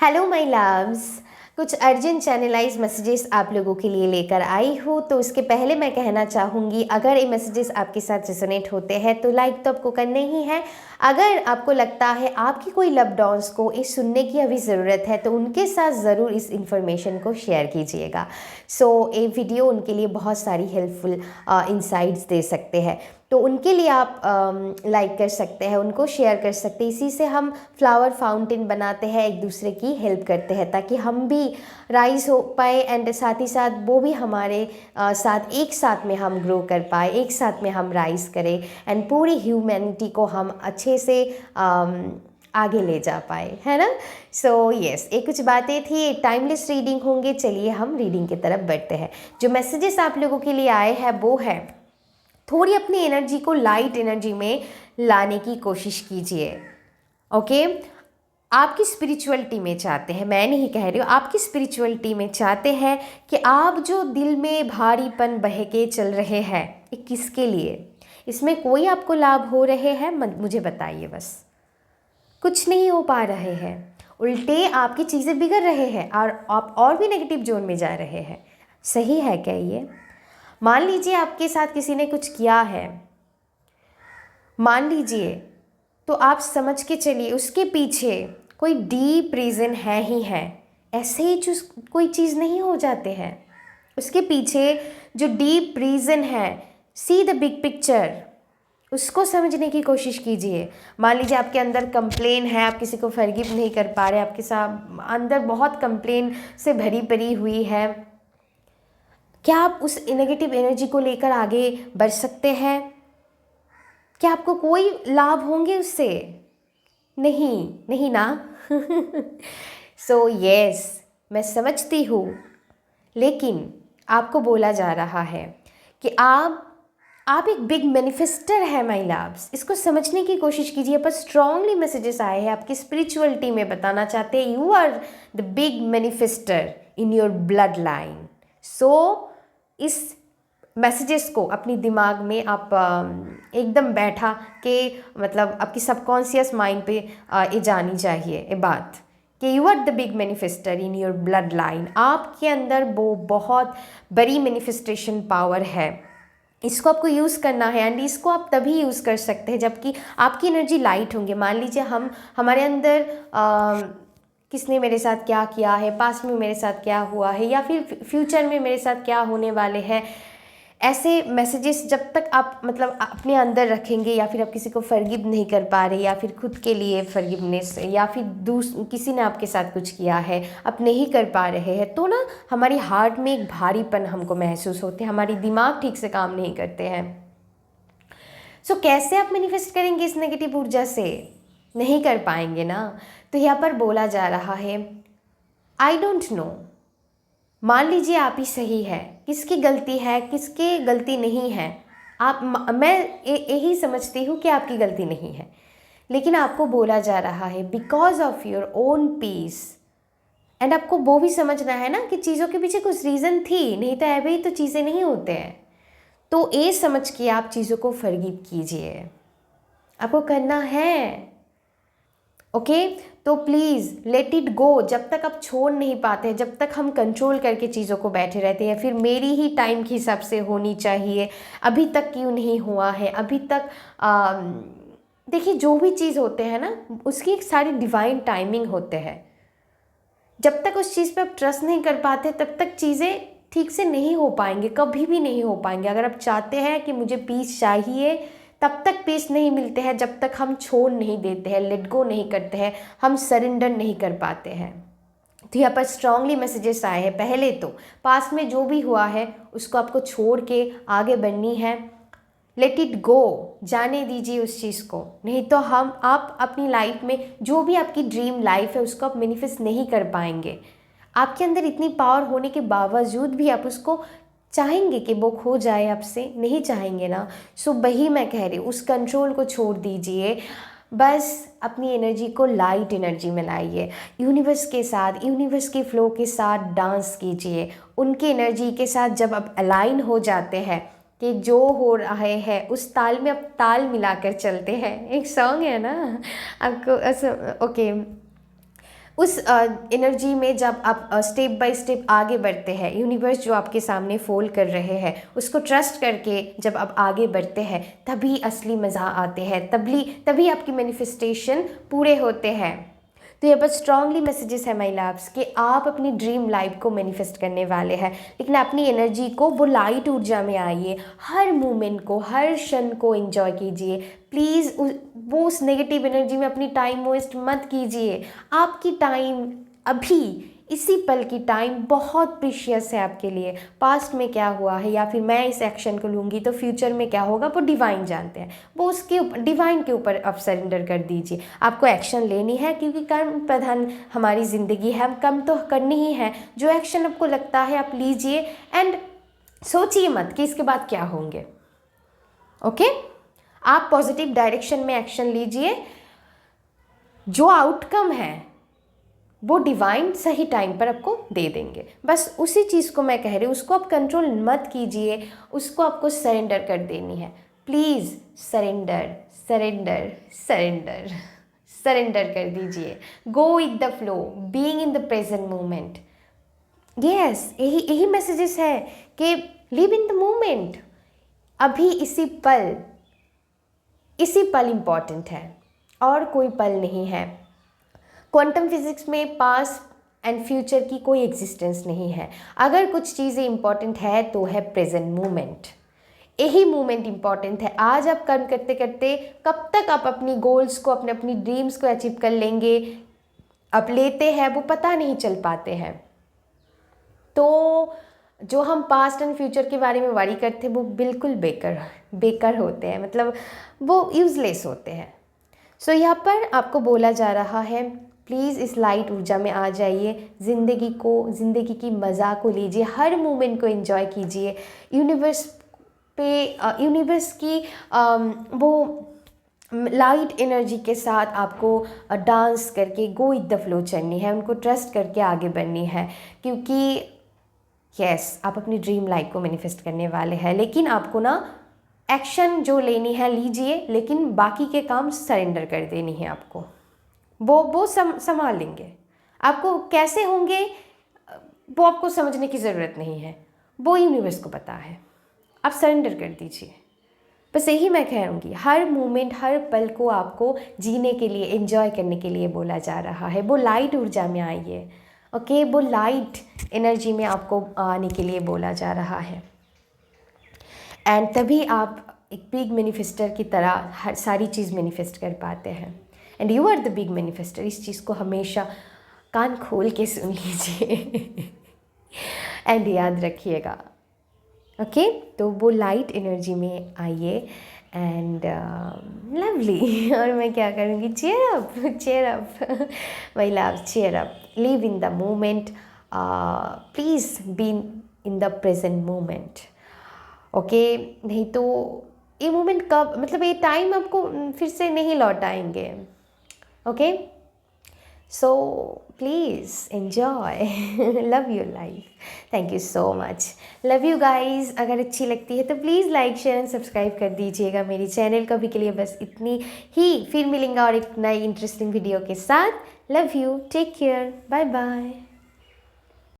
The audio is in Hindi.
हेलो माय लव्स, कुछ अर्जेंट चैनलाइज मैसेजेस आप लोगों के लिए लेकर आई हूँ। तो उसके पहले मैं कहना चाहूँगी, अगर ये मैसेजेस आपके साथ रेजोनेट होते हैं तो लाइक तो आपको करने ही है। अगर आपको लगता है आपकी कोई लव्ड वंस को इस सुनने की अभी ज़रूरत है तो उनके साथ ज़रूर इस इन्फॉर्मेशन को शेयर कीजिएगा। ये वीडियो उनके लिए बहुत सारी हेल्पफुल इंसाइट्स दे सकते हैं। तो उनके लिए आप लाइक कर सकते हैं, उनको शेयर कर सकते हैं। इसी से हम फ्लावर फाउंटेन बनाते हैं, एक दूसरे की हेल्प करते हैं ताकि हम भी राइज हो पाए एंड साथ ही साथ वो भी हमारे साथ एक साथ में हम ग्रो कर पाए, एक साथ में हम राइज करें एंड पूरी ह्यूमैनिटी को हम अच्छे से आगे ले जा पाए, है ना। यस, ये कुछ बातें थी, टाइमलेस रीडिंग होंगे। चलिए हम रीडिंग की तरफ बढ़ते हैं। जो मैसेजेस आप लोगों के लिए आए हैं वो है, थोड़ी अपनी एनर्जी को लाइट एनर्जी में लाने की कोशिश कीजिए। ओके, आपकी स्पिरिचुअलिटी में चाहते हैं, मैं नहीं कह रही हूँ, आपकी स्पिरिचुअलिटी में चाहते हैं कि आप जो दिल में भारीपन बह के चल रहे हैं, ये किसके लिए, इसमें कोई आपको लाभ हो रहे हैं, मुझे बताइए। बस कुछ नहीं हो पा रहे हैं, उल्टे आपकी चीज़ें बिगड़ रहे हैं और आप और भी नेगेटिव जोन में जा रहे हैं। सही है क्या ये? मान लीजिए आपके साथ किसी ने कुछ किया है, मान लीजिए, तो आप समझ के चलिए उसके पीछे कोई डीप रीज़न है ही है। ऐसे ही कोई चीज़ नहीं हो जाते हैं, उसके पीछे जो डीप रीज़न है, सी द बिग पिक्चर, उसको समझने की कोशिश कीजिए। मान लीजिए आपके अंदर कंप्लेन है, आप किसी को फॉरगिव नहीं कर पा रहे, आपके साथ अंदर बहुत कंप्लेन से भरी पड़ी हुई है। क्या आप उस नेगेटिव एनर्जी को लेकर आगे बढ़ सकते हैं? क्या आपको कोई लाभ होंगे उससे? नहीं, नहीं ना। यस, मैं समझती हूँ, लेकिन आपको बोला जा रहा है कि आप एक बिग मैनिफेस्टर है माय लव्स। इसको समझने की कोशिश कीजिए। पर स्ट्रांगली मैसेजेस आए हैं, आपकी स्पिरिचुअलिटी में बताना चाहते हैं you are the big manifester in your blood line. इस मैसेजेस को अपनी दिमाग में आप एकदम बैठा के, मतलब आपकी सबकॉन्शियस माइंड पे ये जानी चाहिए ये बात कि you are the big manifester in your blood line. आपके अंदर वो बहुत बड़ी मैनिफेस्टेशन पावर है, इसको आपको यूज़ करना है एंड इसको आप तभी यूज़ कर सकते हैं जबकि आपकी एनर्जी लाइट होंगे। मान लीजिए हमारे अंदर किसने मेरे साथ क्या किया है, पास्ट में मेरे साथ क्या हुआ है, या फिर फ्यूचर में मेरे साथ क्या होने वाले हैं, ऐसे मैसेजेस जब तक आप मतलब अपने अंदर रखेंगे, या फिर आप किसी को फॉरगिव नहीं कर पा रहे, या फिर खुद के लिए फॉरगिवनेस, या फिर किसी ने आपके साथ कुछ किया है आप नहीं कर पा रहे हैं, तो ना हमारी हार्ट में एक भारीपन हमको महसूस होते हैं, हमारी दिमाग ठीक से काम नहीं करते हैं। कैसे आप मैनिफेस्ट करेंगे इस नेगेटिव ऊर्जा से? नहीं कर पाएंगे ना। तो यहाँ पर बोला जा रहा है, आई डोंट नो, मान लीजिए आप ही सही है, किसकी गलती है किसकी गलती नहीं है, मैं यही समझती हूँ कि आपकी गलती नहीं है, लेकिन आपको बोला जा रहा है because of your own peace. And आपको वो भी समझना है ना कि चीज़ों के पीछे कुछ रीज़न थी, नहीं तो ऐसे ही तो चीज़ें नहीं होते हैं। तो ये समझ के आप चीज़ों को फॉरगिव कीजिए, आपको करना है। ओके, तो प्लीज़ लेट इट गो। जब तक आप छोड़ नहीं पाते, जब तक हम कंट्रोल करके चीज़ों को बैठे रहते हैं, फिर मेरी ही टाइम के हिसाब से होनी चाहिए, अभी तक क्यों नहीं हुआ है, अभी तक देखिए जो भी चीज़ होते हैं ना, उसकी एक सारी डिवाइन टाइमिंग होते हैं। जब तक उस चीज़ पे आप ट्रस्ट नहीं कर पाते तब तक चीज़ें ठीक से नहीं हो पाएंगे, कभी भी नहीं हो पाएंगे। अगर आप चाहते हैं कि मुझे पीस चाहिए, तब तक पीस नहीं मिलते हैं जब तक हम छोड़ नहीं देते हैं, लेट गो नहीं करते हैं, हम सरेंडर नहीं कर पाते हैं। तो यहाँ पर स्ट्रांगली मैसेजेस आए हैं, पहले तो पास्ट में जो भी हुआ है उसको आपको छोड़ के आगे बढ़नी है। लेट इट गो, जाने दीजिए उस चीज़ को, नहीं तो आप अपनी लाइफ में जो भी आपकी ड्रीम लाइफ है उसको आप मैनिफेस्ट नहीं कर पाएंगे। आपके अंदर इतनी पावर होने के बावजूद भी आप उसको चाहेंगे कि वो खो जाए आपसे, नहीं चाहेंगे ना। वही मैं कह रही हूँ, उस कंट्रोल को छोड़ दीजिए, बस अपनी एनर्जी को लाइट एनर्जी में लाइए, यूनिवर्स के साथ, यूनिवर्स के फ्लो के साथ डांस कीजिए। उनकी एनर्जी के साथ जब आप अलाइन हो जाते हैं कि जो हो रहा है उस ताल में आप ताल मिलाकर चलते हैं, एक सॉन्ग है ना आपको। ओके, उस एनर्जी में जब आप स्टेप बाय स्टेप आगे बढ़ते हैं, यूनिवर्स जो आपके सामने फोल्ड कर रहे हैं उसको ट्रस्ट करके जब आप आगे बढ़ते हैं, तभी असली मज़ा आते हैं, तभी आपकी मैनिफेस्टेशन पूरे होते हैं। तो ये बस स्ट्रांगली मैसेजेस है माय लव्स कि आप अपनी ड्रीम लाइफ को मैनिफेस्ट करने वाले हैं, लेकिन अपनी एनर्जी को, वो लाइट ऊर्जा में आइए, हर मोमेंट को, हर क्षण को एंजॉय कीजिए। प्लीज़ वो उस नेगेटिव एनर्जी में अपनी टाइम वेस्ट मत कीजिए। आपकी टाइम अभी, इसी पल की टाइम बहुत प्रीशियस है आपके लिए। पास्ट में क्या हुआ है या फिर मैं इस एक्शन को लूँगी तो फ्यूचर में क्या होगा, वो डिवाइन जानते हैं। वो उसके डिवाइन के ऊपर आप सरेंडर कर दीजिए। आपको एक्शन लेनी है क्योंकि कर्म प्रधान हमारी ज़िंदगी है, हम कम तो करनी ही है। जो एक्शन आपको लगता है आप लीजिए एंड सोचिए मत कि इसके बाद क्या होंगे। ओके, आप पॉजिटिव डायरेक्शन में एक्शन लीजिए। जो आउटकम है वो डिवाइन सही टाइम पर आपको दे देंगे। बस उसी चीज़ को मैं कह रही हूँ, उसको आप कंट्रोल मत कीजिए, उसको आपको सरेंडर कर देनी है। Please surrender surrender surrender surrender कर दीजिए। Go with the flow, being in the present moment. Yes, यही मैसेजेस है कि लिव इन द मोमेंट। अभी इसी पल इम्पॉर्टेंट है और कोई पल नहीं है। क्वांटम फिजिक्स में पास्ट एंड फ्यूचर की कोई एग्जिस्टेंस नहीं है। अगर कुछ चीज़ें इंपॉर्टेंट है तो है प्रेजेंट मोमेंट। यही मोमेंट इंपॉर्टेंट है। आज आप कर्म करते करते कब तक आप अपनी गोल्स को, अपनी ड्रीम्स को अचीव कर लेंगे, आप लेते हैं, वो पता नहीं चल पाते हैं। तो जो हम पास्ट एंड फ्यूचर के बारे में वरी करते हैं वो बिल्कुल बेकार होते हैं, मतलब वो यूज़लेस होते हैं। सो यहाँ पर आपको बोला जा रहा है, प्लीज़ इस लाइट ऊर्जा में आ जाइए, ज़िंदगी की मज़ा को लीजिए, हर मोमेंट को एंजॉय कीजिए। यूनिवर्स की वो लाइट एनर्जी के साथ आपको डांस करके गो विद द फ्लो चलनी है, उनको ट्रस्ट करके आगे बढ़नी है। क्योंकि यस, आप अपनी ड्रीम लाइफ को मैनिफेस्ट करने वाले हैं, लेकिन आपको ना एक्शन जो लेनी है लीजिए, लेकिन बाकी के काम सरेंडर कर देनी है आपको। वो संभाल लेंगे। आपको कैसे होंगे वो आपको समझने की ज़रूरत नहीं है, वो यूनिवर्स को पता है। आप सरेंडर कर दीजिए। बस यही मैं कहूँगी, हर मोमेंट, हर पल को आपको जीने के लिए, एंजॉय करने के लिए बोला जा रहा है। वो लाइट ऊर्जा में आइए। ओके, वो लाइट एनर्जी में आपको आने के लिए बोला जा रहा है। एंड तभी आप एक बिग मैनिफेस्टर की तरह हर सारी चीज़ मैनिफेस्ट कर पाते हैं। And you are the big manifester. इस चीज़ को हमेशा कान खोल के सुन लीजिए एंड याद रखिएगा। ओके, तो वो लाइट एनर्जी में आइए एंड लवली। और मैं क्या करूँगी, cheer up my love, cheer up, live in the moment, please be in the present moment. Okay, नहीं तो ये मोमेंट कब, मतलब ये टाइम आपको फिर से नहीं लौट आएंगे। Okay, so please enjoy, love your life. Thank you so much, love you guys. अगर अच्छी लगती है तो please like, share and subscribe कर दीजिएगा मेरी चैनल को। अभी के लिए बस इतनी ही, फिर मिलेंगे और एक नई इंटरेस्टिंग वीडियो के साथ। Love you, take care, bye bye.